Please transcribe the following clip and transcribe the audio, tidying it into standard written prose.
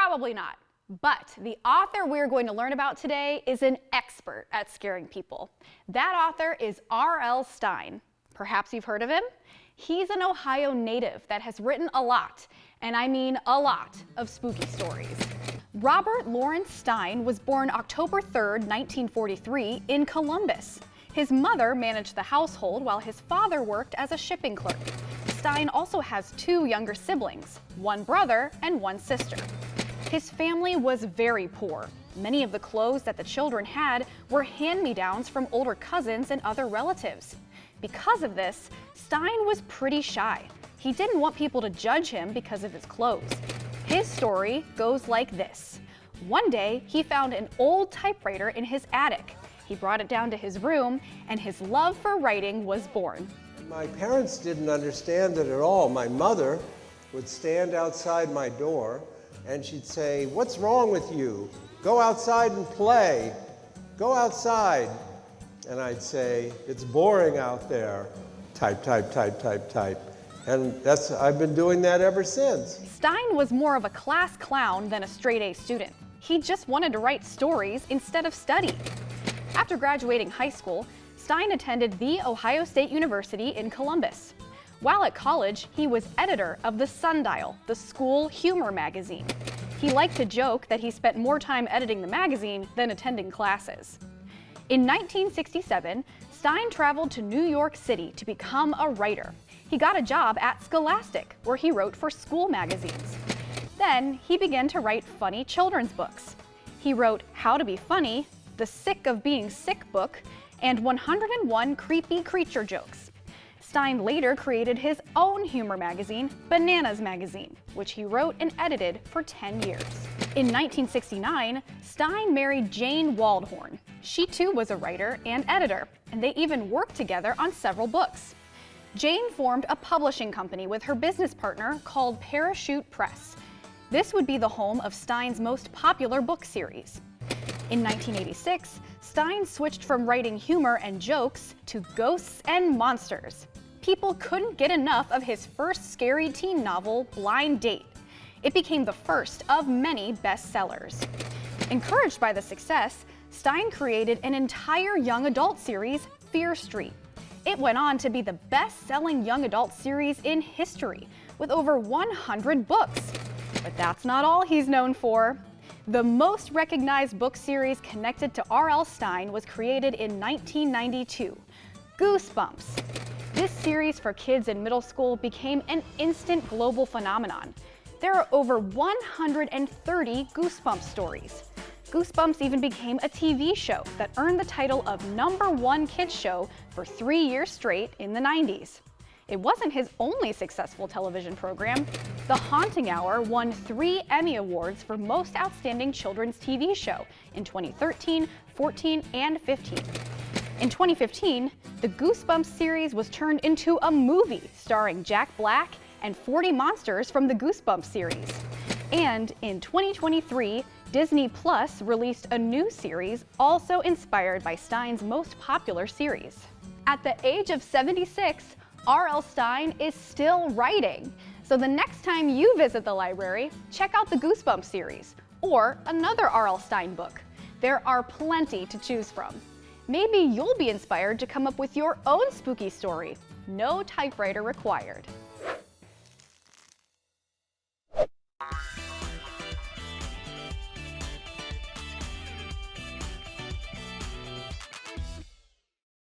Probably not. But the author we're going to learn about today is an expert at scaring people. That author is R.L. Stine. Perhaps you've heard of him? He's an Ohio native that has written a lot, and I mean a lot, of spooky stories. Robert Lawrence Stine was born October 3rd, 1943, in Columbus. His mother managed the household while his father worked as a shipping clerk. Stine also has two younger siblings, one brother and one sister. His family was very poor. Many of the clothes that the children had were hand-me-downs from older cousins and other relatives. Because of this, Stine was pretty shy. He didn't want people to judge him because of his clothes. His story goes like this. One day, he found an old typewriter in his attic. He brought it down to his room, and his love for writing was born. My parents didn't understand it at all. My mother would stand outside my door, and she'd say, "What's wrong with you? Go outside and play. Go outside." And I'd say, "It's boring out there." Type, type, type, type, type. And I've been doing that ever since. Stine was more of a class clown than a straight-A student. He just wanted to write stories instead of study. After graduating high school, Stine attended The Ohio State University in Columbus. While at college, he was editor of the Sundial, the school humor magazine. He liked to joke that he spent more time editing the magazine than attending classes. In 1967, Stine traveled to New York City to become a writer. He got a job at Scholastic, where he wrote for school magazines. Then, he began to write funny children's books. He wrote How to Be Funny, The Sick of Being Sick book, and 101 Creepy Creature Jokes. Stine later created his own humor magazine, Bananas Magazine, which he wrote and edited for 10 years. In 1969, Stine married Jane Waldhorn. She too was a writer and editor, and they even worked together on several books. Jane formed a publishing company with her business partner called Parachute Press. This would be the home of Stine's most popular book series. In 1986, Stine switched from writing humor and jokes to ghosts and monsters. People couldn't get enough of his first scary teen novel, Blind Date. It became the first of many bestsellers. Encouraged by the success, Stine created an entire young adult series, Fear Street. It went on to be the best-selling young adult series in history, with over 100 books. But that's not all he's known for. The most recognized book series connected to R.L. Stine was created in 1992, Goosebumps. This series for kids in middle school became an instant global phenomenon. There are over 130 Goosebumps stories. Goosebumps even became a TV show that earned the title of #1 kids show for 3 years straight in the 90s. It wasn't his only successful television program. The Haunting Hour won 3 Emmy Awards for Most Outstanding Children's TV Show in 2013, 14, and 15. In 2015, the Goosebumps series was turned into a movie starring Jack Black and 40 monsters from the Goosebumps series. And in 2023, Disney Plus released a new series also inspired by Stine's most popular series. At the age of 76, R.L. Stine is still writing. So the next time you visit the library, check out the Goosebumps series or another R.L. Stine book. There are plenty to choose from. Maybe you'll be inspired to come up with your own spooky story. No typewriter required.